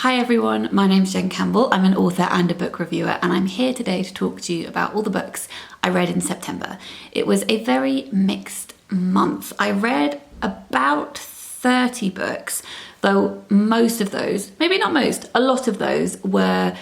Hi everyone, my name's Jen Campbell. I'm an author and a book reviewer, and I'm here today to talk to you about all the books I read in September. It was a very mixed month. I read about 30 books, though most of those, maybe not most, a lot of those were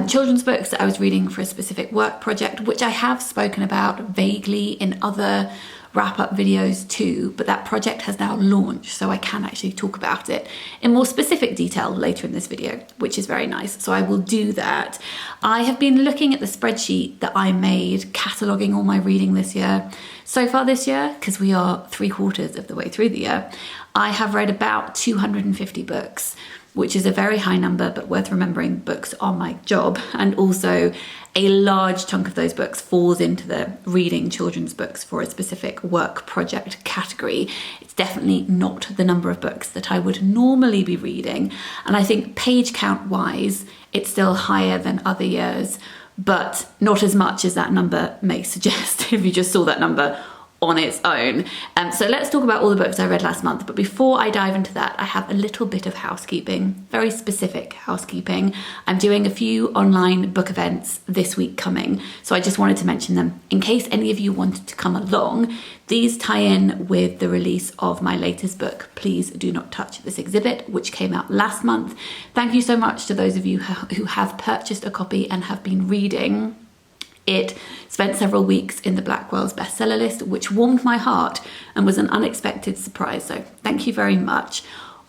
children's books that I was reading for a specific work project, which I have spoken about vaguely in other wrap-up videos too, but that project has now launched, so I can actually talk about it in more specific detail later in this video, which is very nice, so I will do that. I have been looking at the spreadsheet that I made, cataloguing all my reading this year. So far this year, because we are 3/4 of the way through the year, I have read about 250 books, which is a very high number, but worth remembering books are my job. And also a large chunk of those books falls into the reading children's books for a specific work project category. It's definitely not the number of books that I would normally be reading. And I think page count wise, it's still higher than other years, but not as much as that number may suggest if you just saw that number on its own. So let's talk about all the books I read last month. But before I dive into that, I have a little bit of housekeeping, very specific housekeeping. I'm doing a few online book events this week coming, so I just wanted to mention them in case any of you wanted to come along. These tie in with the release of my latest book, Please Do Not Touch This Exhibit, which came out last month. Thank you so much to those of you who have purchased a copy and have been reading. It spent several weeks in the Blackwell's bestseller list, which warmed my heart and was an unexpected surprise. So thank you very much.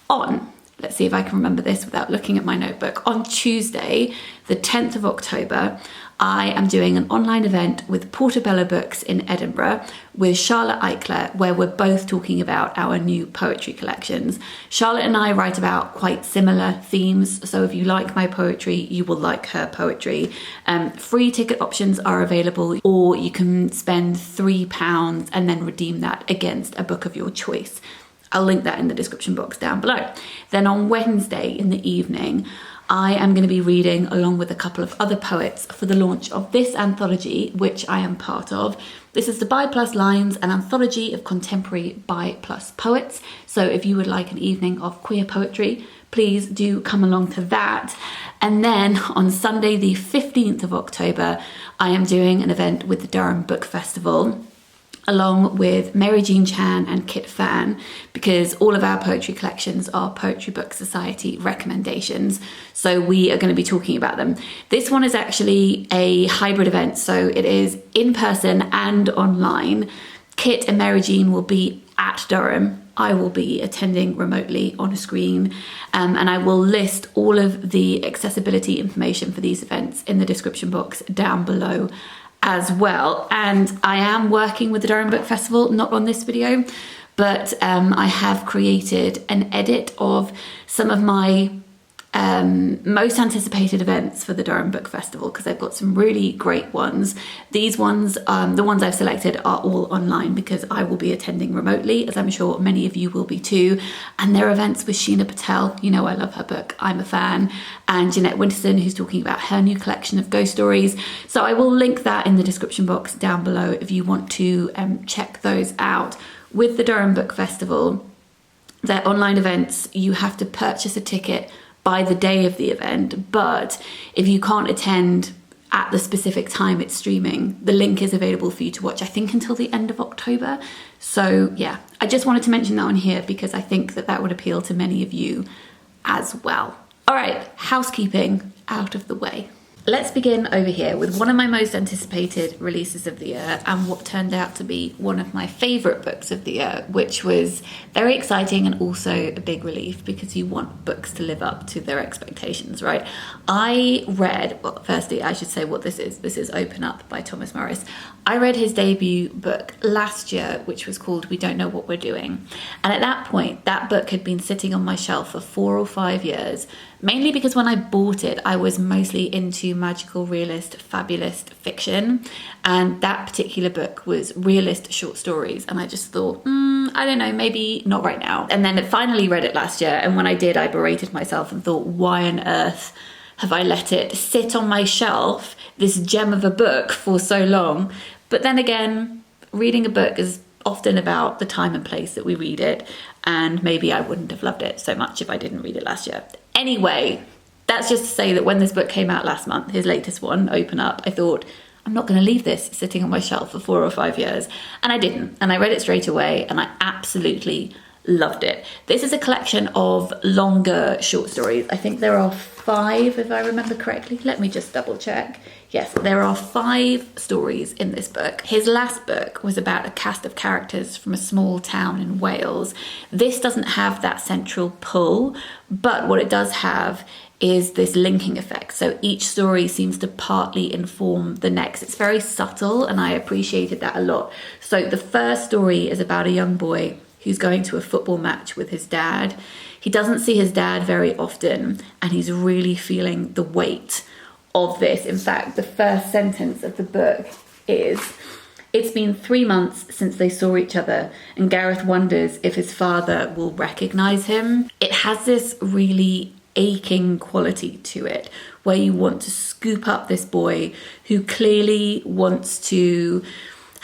Let's see if I can remember this without looking at my notebook. On Tuesday, the 10th of October, I am doing an online event with Portobello Books in Edinburgh with Charlotte Eichler, where we're both talking about our new poetry collections. Charlotte and I write about quite similar themes, so if you like my poetry, you will like her poetry. Free ticket options are available, or you can spend £3 and then redeem that against a book of your choice. I'll link that in the description box down below. Then on Wednesday in the evening, I am going to be reading along with a couple of other poets for the launch of this anthology, which I am part of. This is the Bi Plus Lines, an anthology of contemporary Bi Plus poets. So if you would like an evening of queer poetry, please do come along to that. And then on Sunday, the 15th of October, I am doing an event with the Durham Book Festival, along with Mary Jean Chan and Kit Fan, because all of our poetry collections are Poetry Book Society recommendations. So we are going to be talking about them. This one is actually a hybrid event, so it is in person and online. Kit and Mary Jean will be at Durham. I will be attending remotely on a screen, and I will list all of the accessibility information for these events in the description box down below as well. And I am working with the Durham Book Festival, not on this video, but I have created an edit of some of my most anticipated events for the Durham Book Festival, because I've got some really great ones. These ones, the ones I've selected, are all online because I will be attending remotely, as I'm sure many of you will be too. And they're events with Sheena Patel. You know I love her book, I'm a fan. And Jeanette Winterson, who's talking about her new collection of ghost stories. So I will link that in the description box down below if you want to check those out. With the Durham Book Festival, their online events, you have to purchase a ticket by the day of the event, but if you can't attend at the specific time it's streaming, the link is available for you to watch, I think, until the end of October. So yeah, I just wanted to mention that on here because I think that that would appeal to many of you as well. All right, housekeeping out of the way. Let's begin over here with one of my most anticipated releases of the year and what turned out to be one of my favourite books of the year, which was very exciting and also a big relief because you want books to live up to their expectations, right? I read, well, firstly, I should say what this is. This is Open Up by Thomas Morris. I read his debut book last year, which was called We Don't Know What We're Doing. And at that point, that book had been sitting on my shelf for 4 or 5 years, mainly because when I bought it, I was mostly into magical realist, fabulist fiction. And that particular book was realist short stories. And I just thought, I don't know, maybe not right now. And then I finally read it last year. And when I did, I berated myself and thought, why on earth have I let it sit on my shelf, this gem of a book, for so long? But then again, reading a book is often about the time and place that we read it, and maybe I wouldn't have loved it so much if I didn't read it last year. Anyway, That's just to say that when this book came out last month, his latest one, Open Up, I thought, I'm not going to leave this sitting on my shelf for 4 or 5 years. And I didn't. And I read it straight away and I absolutely loved it. This is a collection of longer short stories. I think there are 5, if I remember correctly. Let me just double check. Yes, there are 5 stories in this book. His last book was about a cast of characters from a small town in Wales. This doesn't have that central pull, but what it does have is this linking effect. So each story seems to partly inform the next. It's very subtle and I appreciated that a lot. So the first story is about a young boy who's going to a football match with his dad. He doesn't see his dad very often and he's really feeling the weight of this. In fact, the first sentence of the book is, "It's been 3 months since they saw each other and Gareth wonders if his father will recognise him." It has this really aching quality to it where you want to scoop up this boy who clearly wants to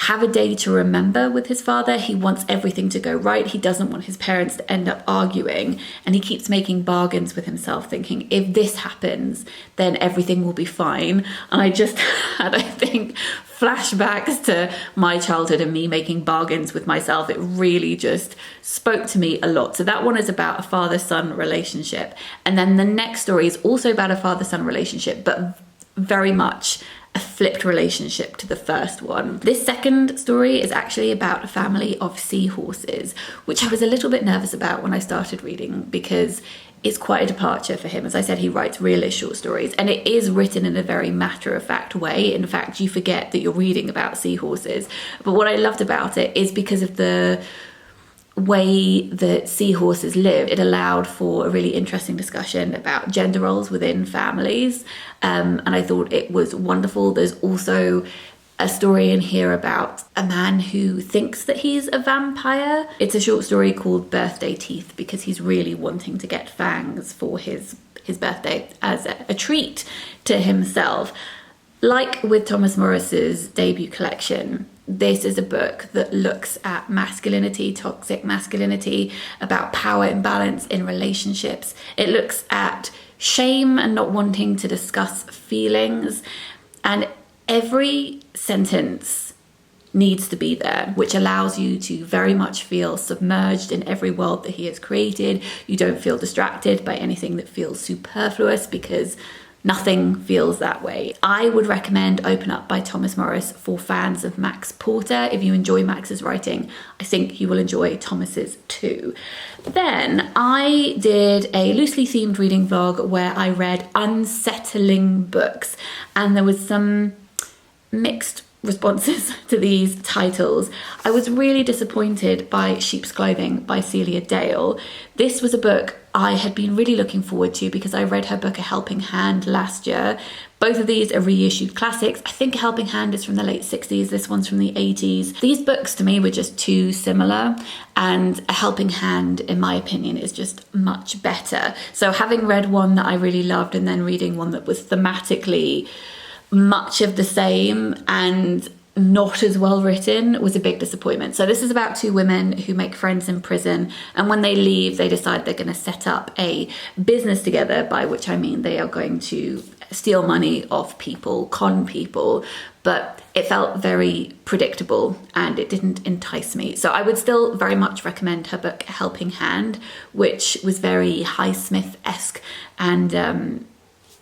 have a day to remember with his father. He wants everything to go right. He doesn't want his parents to end up arguing. And he keeps making bargains with himself, thinking, if this happens, then everything will be fine. And I just had, I think, flashbacks to my childhood and me making bargains with myself. It really just spoke to me a lot. So that one is about a father-son relationship. And then the next story is also about a father-son relationship, but very much a flipped relationship to the first one. This second story is actually about a family of seahorses, which I was a little bit nervous about when I started reading because it's quite a departure for him. As I said, he writes realist short stories and it is written in a very matter-of-fact way. In fact, you forget that you're reading about seahorses. But what I loved about it is because of the way that seahorses live, it allowed for a really interesting discussion about gender roles within families. And I thought it was wonderful. There's also a story in here about a man who thinks that he's a vampire. It's a short story called Birthday Teeth because he's really wanting to get fangs for his birthday as a treat to himself. Like with Thomas Morris's debut collection, this is a book that looks at masculinity, toxic masculinity, about power imbalance in relationships. It looks at shame and not wanting to discuss feelings. And every sentence needs to be there, which allows you to very much feel submerged in every world that he has created. You don't feel distracted by anything that feels superfluous because nothing feels that way. I would recommend Open Up by Thomas Morris for fans of Max Porter. If you enjoy Max's writing, I think you will enjoy Thomas's too. Then I did a loosely themed reading vlog where I read Unsettling Books, and there was some mixed responses to these titles. I was really disappointed by Sheep's Clothing by Celia Dale. This was a book I had been really looking forward to because I read her book A Helping Hand last year. Both of these are reissued classics. I think A Helping Hand is from the late 60s, this one's from the 80s. These books to me were just too similar, and A Helping Hand, in my opinion, is just much better. So having read one that I really loved and then reading one that was thematically much of the same and not as well written was a big disappointment. So this is about 2 women who make friends in prison, and when they leave they decide they're going to set up a business together, by which I mean they are going to steal money off people, con people, but it felt very predictable and it didn't entice me. So I would still very much recommend her book A Helping Hand, which was very Highsmith-esque, and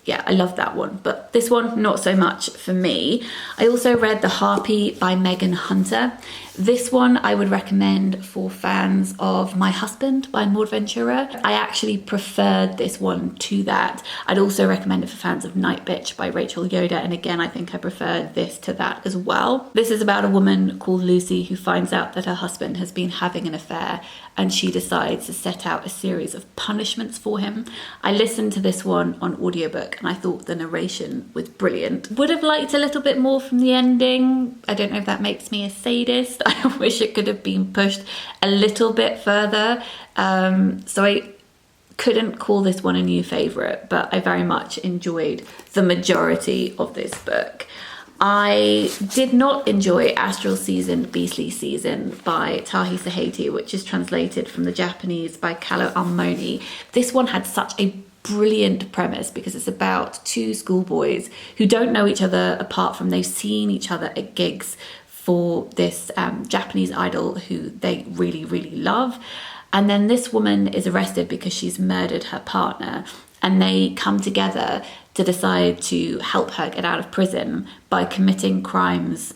yeah, I love that one, but this one, not so much for me. I also read The Harpy by Megan Hunter. This one I would recommend for fans of My Husband by Maud Ventura. I actually preferred this one to that. I'd also recommend it for fans of Night Bitch by Rachel Yoder, and again, I think I preferred this to that as well. This is about a woman called Lucy who finds out that her husband has been having an affair, and she decides to set out a series of punishments for him. I listened to this one on audiobook and I thought the narration was brilliant. Would have liked a little bit more from the ending. I don't know if that makes me a sadist. I wish it could have been pushed a little bit further. So I couldn't call this one a new favourite, but I very much enjoyed the majority of this book. I did not enjoy Astral Season, Beastly Season by Tahi Saheti, which is translated from the Japanese by Kalo Almoni. This one had such a brilliant premise because it's about two schoolboys who don't know each other apart from they've seen each other at gigs for this Japanese idol who they really, really love. And then this woman is arrested because she's murdered her partner, and they come together to decide to help her get out of prison by committing crimes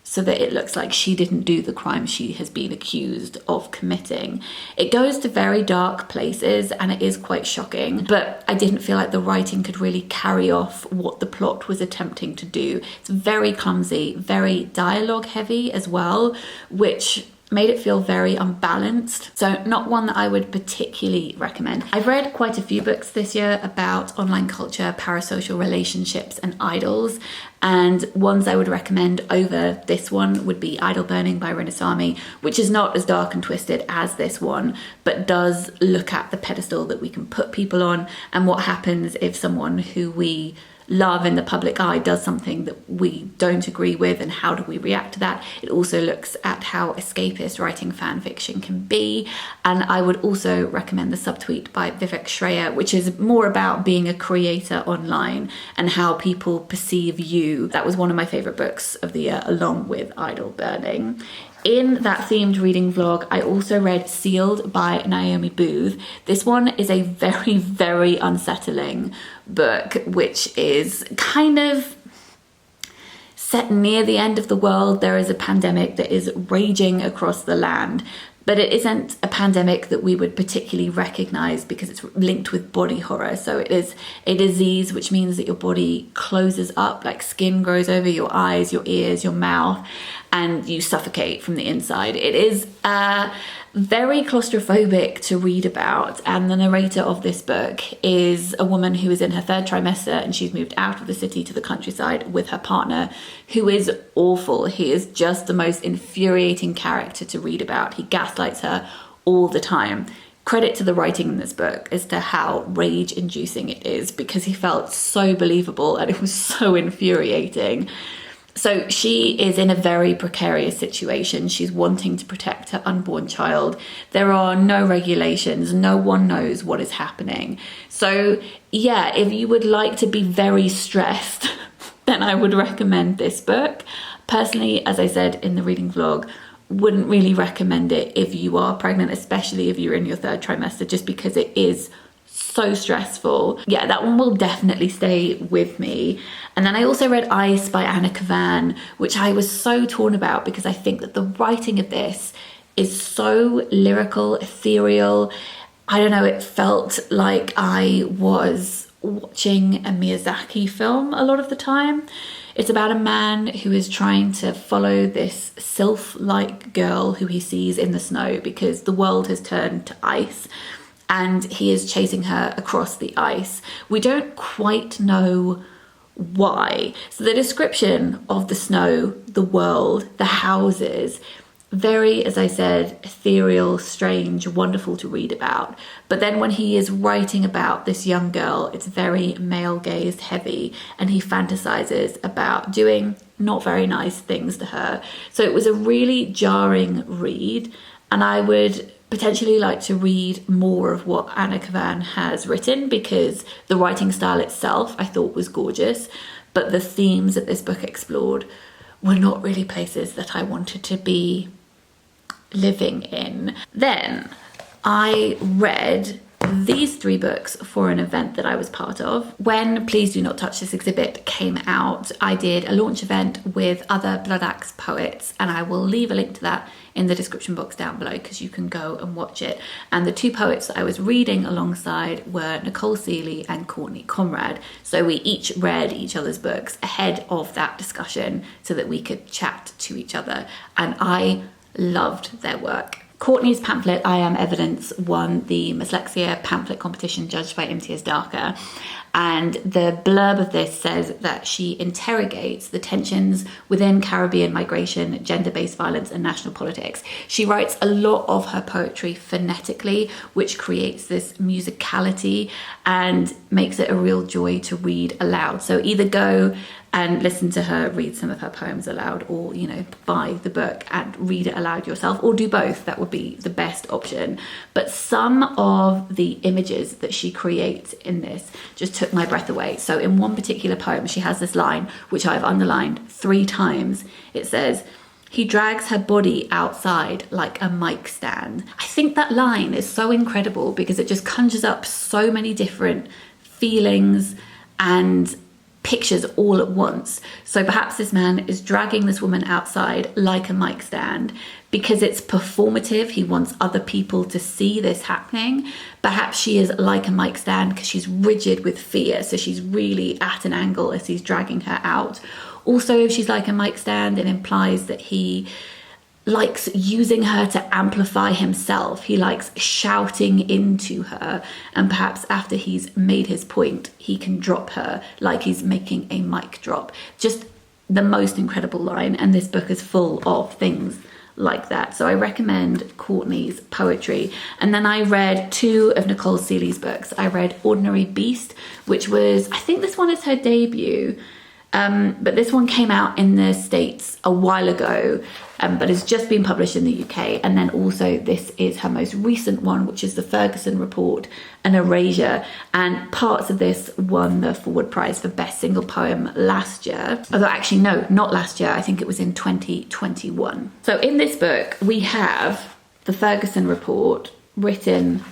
so that it looks like she didn't do the crime she has been accused of committing. It goes to very dark places and it is quite shocking, but I didn't feel like the writing could really carry off what the plot was attempting to do. It's very clumsy, very dialogue heavy as well, which made it feel very unbalanced. So not one that I would particularly recommend. I've read quite a few books this year about online culture, parasocial relationships and idols, and ones I would recommend over this one would be Idol Burning by Rinasamy, which is not as dark and twisted as this one, but does look at the pedestal that we can put people on and what happens if someone who we love in the public eye does something that we don't agree with, and how do we react to that. It also looks at how escapist writing fan fiction can be. And I would also recommend the Subtweet by Vivek Shraya, which is more about being a creator online and how people perceive you. That was one of my favorite books of the year, along with Idol Burning. In that themed reading vlog, I also read Sealed by Naomi Booth. This one is a very, very unsettling book, which is kind of set near the end of the world. There is a pandemic that is raging across the land, but it isn't a pandemic that we would particularly recognize because it's linked with body horror. So it is a disease which means that your body closes up, like skin grows over your eyes, your ears, your mouth, and you suffocate from the inside. It is very claustrophobic to read about, and the narrator of this book is a woman who is in her third trimester and she's moved out of the city to the countryside with her partner, who is awful. He is just the most infuriating character to read about. He gaslights her all the time. Credit to the writing in this book as to how rage-inducing it is, because he felt so believable and it was so infuriating. So she is in a very precarious situation. She's wanting to protect her unborn child. There are no regulations. No one knows what is happening. So yeah, if you would like to be very stressed, then I would recommend this book. Personally, as I said in the reading vlog, wouldn't really recommend it if you are pregnant, especially if you're in your third trimester, just because it is so stressful. Yeah, that one will definitely stay with me. And then I also read Ice by Anna Kavan, which I was so torn about because I think that the writing of this is so lyrical, ethereal. I don't know, it felt like I was watching a Miyazaki film a lot of the time. It's about a man who is trying to follow this sylph-like girl who he sees in the snow because the world has turned to ice, and he is chasing her across the ice. We don't quite know why. So the description of the snow, the world, the houses, very, as I said, ethereal, strange, wonderful to read about. But then when he is writing about this young girl, it's very male gaze heavy, and he fantasizes about doing not very nice things to her. So it was a really jarring read, and I would potentially like to read more of what Anna Kavan has written, because the writing style itself I thought was gorgeous, but the themes that this book explored were not really places that I wanted to be living in. Then I read these 3 books for an event that I was part of. When Please Do Not Touch This exhibit came out, I did a launch event with other Blood Axe poets, and I will leave a link to that in the description box down below because you can go and watch it. And the 2 poets that I was reading alongside were Nicole C and Courtney Conrad. So we each read each other's books ahead of that discussion so that we could chat to each other, and I loved their work. Courtney's pamphlet, I Am Evidence, won the Dyslexia pamphlet competition judged by Imtiaz Darka. And the blurb of this says that she interrogates the tensions within Caribbean migration, gender-based violence, and national politics. She writes a lot of her poetry phonetically, which creates this musicality and makes it a real joy to read aloud. So either go and listen to her read some of her poems aloud, or, you know, buy the book and read it aloud yourself, or do both. That would be the best option. But some of the images that she creates in this just took my breath away. So in one particular poem, she has this line, which I've underlined 3 times. It says, "He drags her body outside like a mic stand." I think that line is so incredible because it just conjures up so many different feelings and pictures all at once. So perhaps this man is dragging this woman outside like a mic stand because it's performative. He wants other people to see this happening. Perhaps she is like a mic stand because she's rigid with fear, so she's really at an angle as he's dragging her out. Also, if she's like a mic stand, it implies that he likes using her to amplify himself. He likes shouting into her, and perhaps after he's made his point, he can drop her like he's making a mic drop. Just the most incredible line, and this book is full of things like that. So I recommend Courtney's poetry. And then I read 2 of Nicole C's books. I read Ordinary Beast, which was, I think this one is her debut, but this one came out in the States a while ago, but has just been published in the UK. And then also this is her most recent one, which is the Ferguson Report and Erasure. And parts of this won the Forward Prize for Best Single Poem last year. Although actually, no, not last year. I think it was in 2021. So in this book, we have the Ferguson Report written,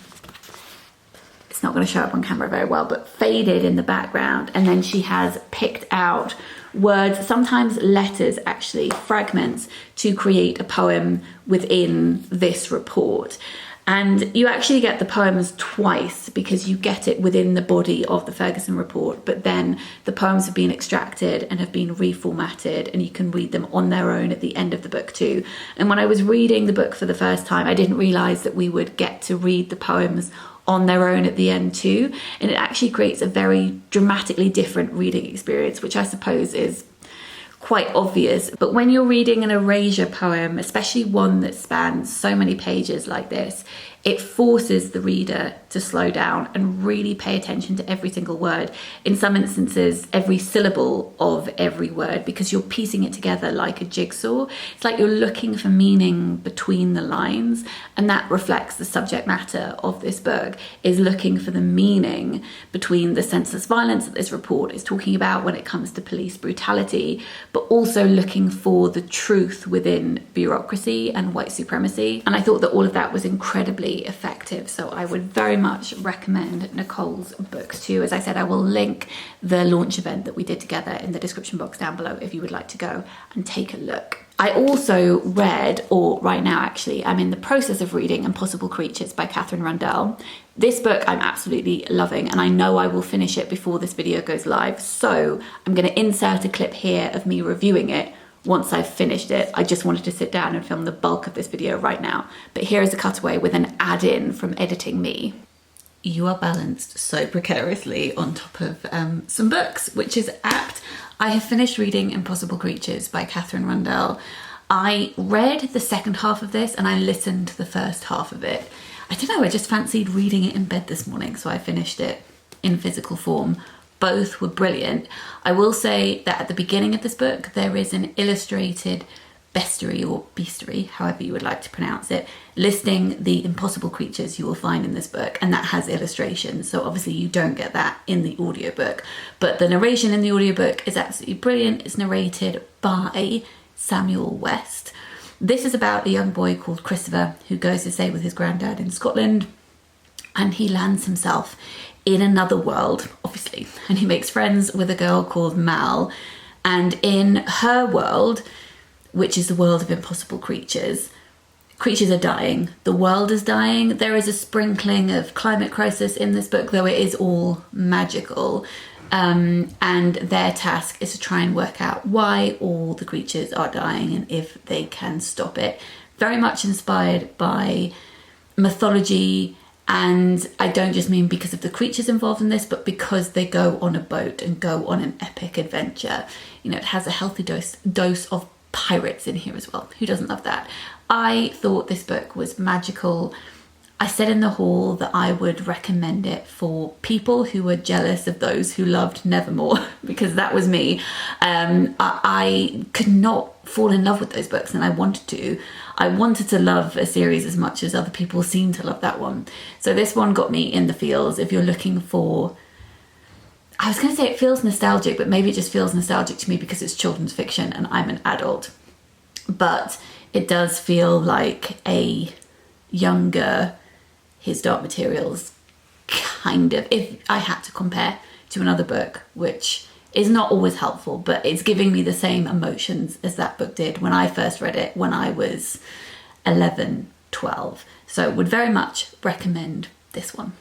it's not going to show up on camera very well, but faded in the background. And then she has picked out words, sometimes letters actually, fragments, to create a poem within this report. And you actually get the poems twice because you get it within the body of the Ferguson Report, but then the poems have been extracted and have been reformatted, and you can read them on their own at the end of the book too. And when I was reading the book for the first time, I didn't realise that we would get to read the poems on their own at the end too. And it actually creates a very dramatically different reading experience, which I suppose is quite obvious. But when you're reading an erasure poem, especially one that spans so many pages like this, it forces the reader to slow down and really pay attention to every single word. In some instances, every syllable of every word, because you're piecing it together like a jigsaw. It's like you're looking for meaning between the lines, and that reflects the subject matter of this book, is looking for the meaning between the senseless violence that this report is talking about when it comes to police brutality, but also looking for the truth within bureaucracy and white supremacy. And I thought that all of that was incredibly effective. So I would very much recommend Nicole's books too. As I said, I will link the launch event that we did together in the description box down below if you would like to go and take a look. I also read, or right now actually, I'm in the process of reading Impossible Creatures by Katherine Randell. This book I'm absolutely loving, and I know I will finish it before this video goes live. So I'm going to insert a clip here of me reviewing it once I've finished it. I just wanted to sit down and film the bulk of this video right now. But here is a cutaway with an add-in from editing me. You are balanced so precariously on top of some books, which is apt. I have finished reading Impossible Creatures by Katherine Randell. I read the second half of this and I listened to the first half of it. I don't know, I just fancied reading it in bed this morning, so I finished it in physical form. Both were brilliant. I will say that at the beginning of this book, there is an illustrated bestiary or beastery, however you would like to pronounce it, listing the impossible creatures you will find in this book, and that has illustrations. So obviously you don't get that in the audiobook, but the narration in the audiobook is absolutely brilliant. It's narrated by Samuel West. This is about a young boy called Christopher who goes to stay with his granddad in Scotland, and he lands himself in another world, obviously, and he makes friends with a girl called Mal. And in her world, which is the world of impossible creatures, creatures are dying. The world is dying. There is a sprinkling of climate crisis in this book, though it is all magical. And their task is to try and work out why all the creatures are dying and if they can stop it. Very much inspired by mythology. And I don't just mean because of the creatures involved in this, but because they go on a boat and go on an epic adventure. You know, it has a healthy dose of pirates in here as well. Who doesn't love that? I thought this book was magical. I said in the haul that I would recommend it for people who were jealous of those who loved Nevermore, because that was me. I could not fall in love with those books, and I wanted to. I wanted to love a series as much as other people seem to love that one. So this one got me in the feels. If you're looking for, I was going to say it feels nostalgic, but maybe it just feels nostalgic to me because it's children's fiction and I'm an adult. But it does feel like a younger His Dark Materials kind of, if I had to compare to another book, which is not always helpful, but it's giving me the same emotions as that book did when I first read it when I was 11, 12. So would very much recommend this one.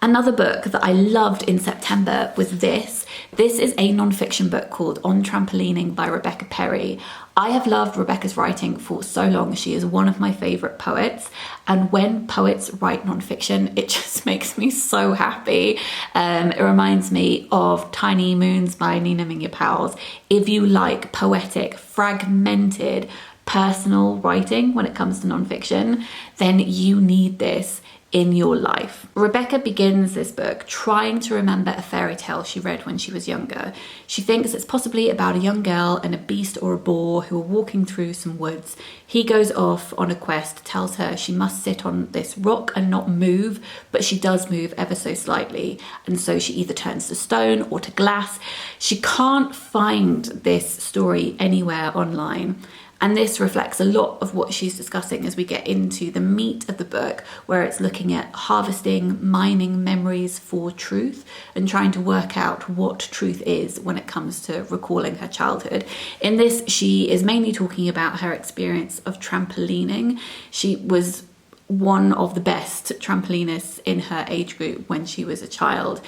Another book that I loved in September was this. This is a non-fiction book called On Trampolining by Rebecca Perry. I have loved Rebecca's writing for so long. She is one of my favourite poets. And when poets write non-fiction, it just makes me so happy. It reminds me of Tiny Moons by Nina Minga Powell's. If you like poetic, fragmented, personal writing when it comes to non-fiction, then you need this in your life. Rebecca begins this book trying to remember a fairy tale she read when she was younger. She thinks it's possibly about a young girl and a beast or a boar who are walking through some woods. He goes off on a quest, tells her she must sit on this rock and not move, but she does move ever so slightly, and so she either turns to stone or to glass. She can't find this story anywhere online. And this reflects a lot of what she's discussing as we get into the meat of the book, where it's looking at harvesting, mining memories for truth and trying to work out what truth is when it comes to recalling her childhood. In this, she is mainly talking about her experience of trampolining. She was one of the best trampolinists in her age group when she was a child.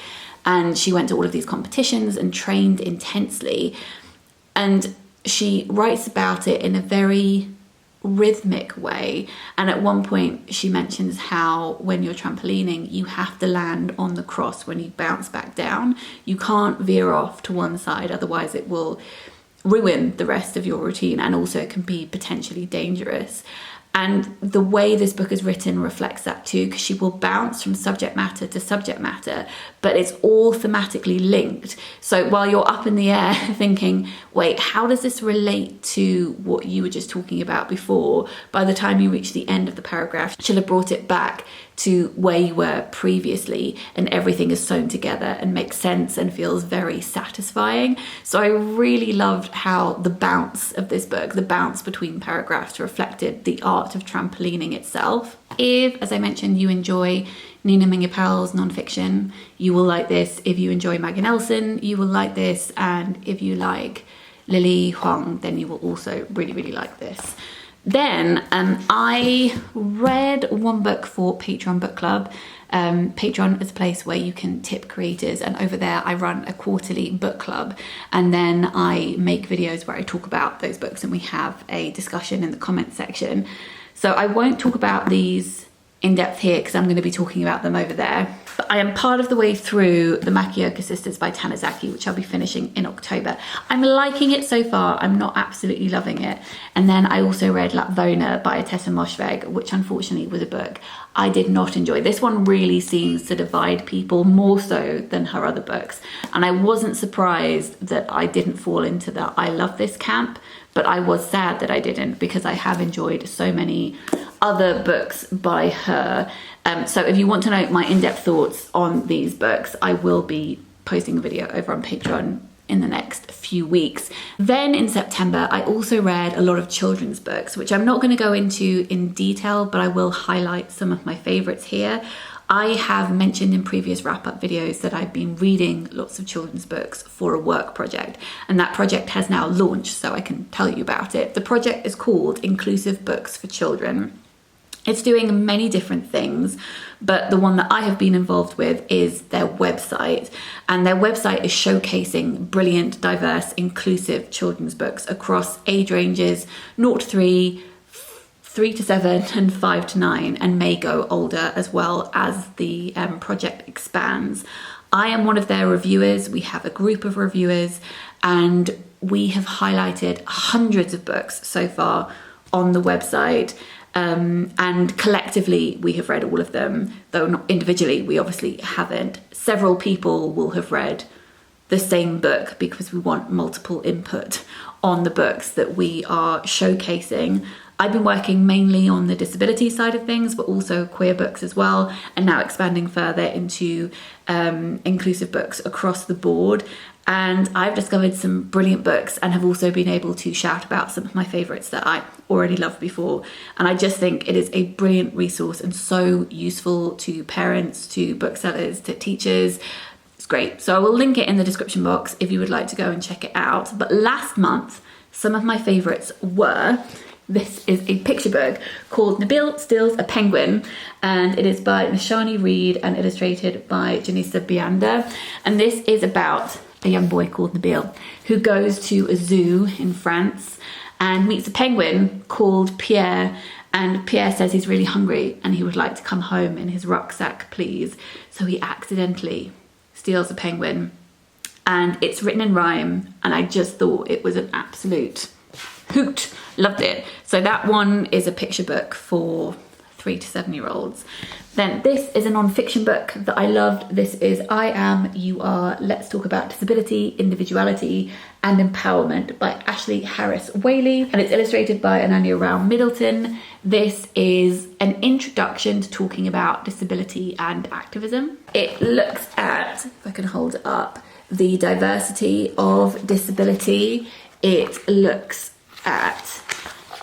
And she went to all of these competitions and trained intensely. And she writes about it in a very rhythmic way, and at one point she mentions how when you're trampolining you have to land on the cross when you bounce back down. You can't veer off to one side, otherwise it will ruin the rest of your routine, and also it can be potentially dangerous. And the way this book is written reflects that too, because she will bounce from subject matter to subject matter, but it's all thematically linked. So while you're up in the air thinking, wait, how does this relate to what you were just talking about before? By the time you reach the end of the paragraph, she'll have brought it back to where you were previously, and everything is sewn together and makes sense and feels very satisfying. So I really loved how the bounce of this book, the bounce between paragraphs, reflected the art of trampolining itself. If, as I mentioned, you enjoy Nina Minga Powell's nonfiction, you will like this. If you enjoy Maggie Nelson, you will like this. And if you like Lily Huang, then you will also really, really like this. Then I read one book for Patreon Book Club. Patreon is a place where you can tip creators, and over there I run a quarterly book club, and then I make videos where I talk about those books and we have a discussion in the comments section. So I won't talk about these in depth here because I'm going to be talking about them over there. But I am part of the way through The Makioka Sisters by Tanizaki, which I'll be finishing in October. I'm liking it so far. I'm not absolutely loving it. And then I also read Lapvona by Tessa Moshfegh, which unfortunately was a book I did not enjoy. This one really seems to divide people more so than her other books. And I wasn't surprised that I didn't fall into the I love this camp, but I was sad that I didn't, because I have enjoyed so many other books by her. So if you want to know my in-depth thoughts on these books, I will be posting a video over on Patreon in the next few weeks. Then in September, I also read a lot of children's books, which I'm not going to go into in detail, but I will highlight some of my favorites here. I have mentioned in previous wrap-up videos that I've been reading lots of children's books for a work project, and that project has now launched, so I can tell you about it. The project is called Inclusive Books for Children. It's doing many different things, but the one that I have been involved with is their website. And their website is showcasing brilliant, diverse, inclusive children's books across age ranges 0 to 3, 3 to 7, and 5 to 9, and may go older as well as the project expands. I am one of their reviewers. We have a group of reviewers, and we have highlighted hundreds of books so far on the website. And collectively we have read all of them, though not individually, we obviously haven't. Several people will have read the same book because we want multiple input on the books that we are showcasing. I've been working mainly on the disability side of things, but also queer books as well, and now expanding further into inclusive books across the board. And I've discovered some brilliant books and have also been able to shout about some of my favourites that I already loved before. And I just think it is a brilliant resource and so useful to parents, to booksellers, to teachers. It's great. So I will link it in the description box if you would like to go and check it out. But last month, some of my favourites were... This is a picture book called Nabil Steals a Penguin, and it is by Nishani Reed and illustrated by Janissa Bianda. And this is about a young boy called Nabil who goes to a zoo in France and meets a penguin called Pierre. And Pierre says he's really hungry and he would like to come home in his rucksack, please. So he accidentally steals a penguin, and it's written in rhyme, and I just thought it was an absolute hoot. Loved it. So that one is a picture book for 3 to 7 year olds. Then this is a non-fiction book that I loved. This is I Am, You Are, Let's Talk About Disability, Individuality and Empowerment by Ashley Harris Whaley, and it's illustrated by Ananya Rao Middleton. This is an introduction to talking about disability and activism. It looks at, if I can hold it up, the diversity of disability. It looks at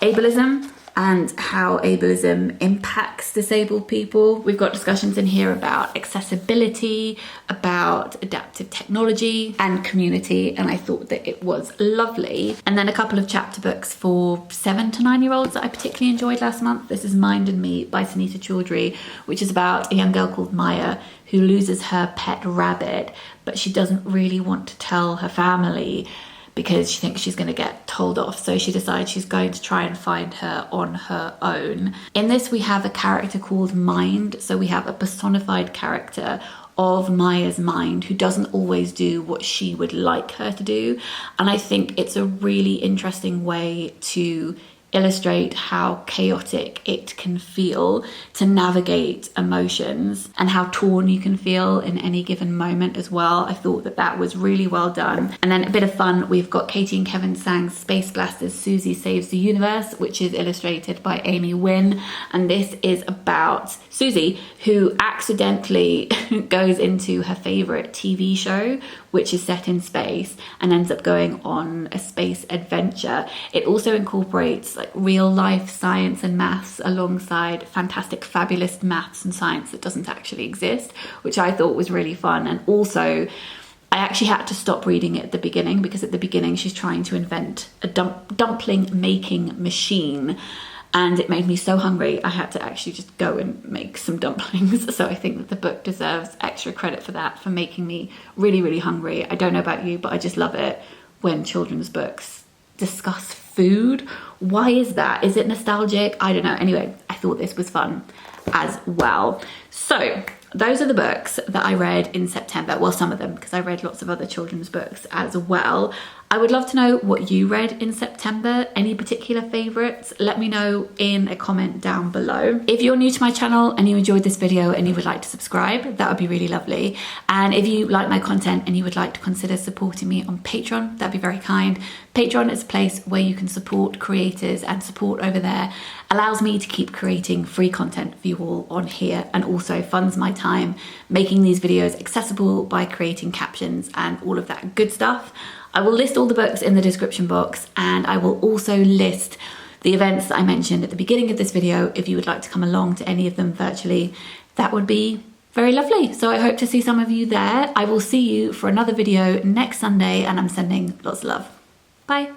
ableism and how ableism impacts disabled people. We've got discussions in here about accessibility, about adaptive technology and community, and I thought that it was lovely. And then a couple of chapter books for 7 to 9 year olds that I particularly enjoyed last month. This is Mind and Me by Sunita Chaudhry, which is about a young girl called Maya who loses her pet rabbit, but she doesn't really want to tell her family because she thinks she's going to get told off. So she decides she's going to try and find her on her own. In this, we have a character called Mind. So we have a personified character of Maya's mind who doesn't always do what she would like her to do. And I think it's a really interesting way to illustrate how chaotic it can feel to navigate emotions and how torn you can feel in any given moment as well. I thought that that was really well done. And then a bit of fun, we've got Katie and Kevin Sang's Space Blasters Susie Saves the Universe, which is illustrated by Amy Wynn. And this is about Susie, who accidentally goes into her favourite TV show, which is set in space, and ends up going on a space adventure. It also incorporates like real life science and maths alongside fantastic, fabulous maths and science that doesn't actually exist, which I thought was really fun. And also, I actually had to stop reading it at the beginning because at the beginning she's trying to invent a dumpling making machine. And it made me so hungry, I had to actually just go and make some dumplings. So I think that the book deserves extra credit for that, for making me really, really hungry. I don't know about you, but I just love it when children's books discuss food. Why is that? Is it nostalgic? I don't know. Anyway, I thought this was fun as well. So those are the books that I read in September. Well, some of them, because I read lots of other children's books as well. I would love to know what you read in September. Any particular favourites? Let me know in a comment down below. If you're new to my channel and you enjoyed this video and you would like to subscribe, that would be really lovely. And if you like my content and you would like to consider supporting me on Patreon, that'd be very kind. Patreon is a place where you can support creators, and support over there allows me to keep creating free content for you all on here, and also funds my time making these videos accessible by creating captions and all of that good stuff. I will list all the books in the description box, and I will also list the events that I mentioned at the beginning of this video. If you would like to come along to any of them virtually, that would be very lovely. So I hope to see some of you there. I will see you for another video next Sunday, and I'm sending lots of love. Bye.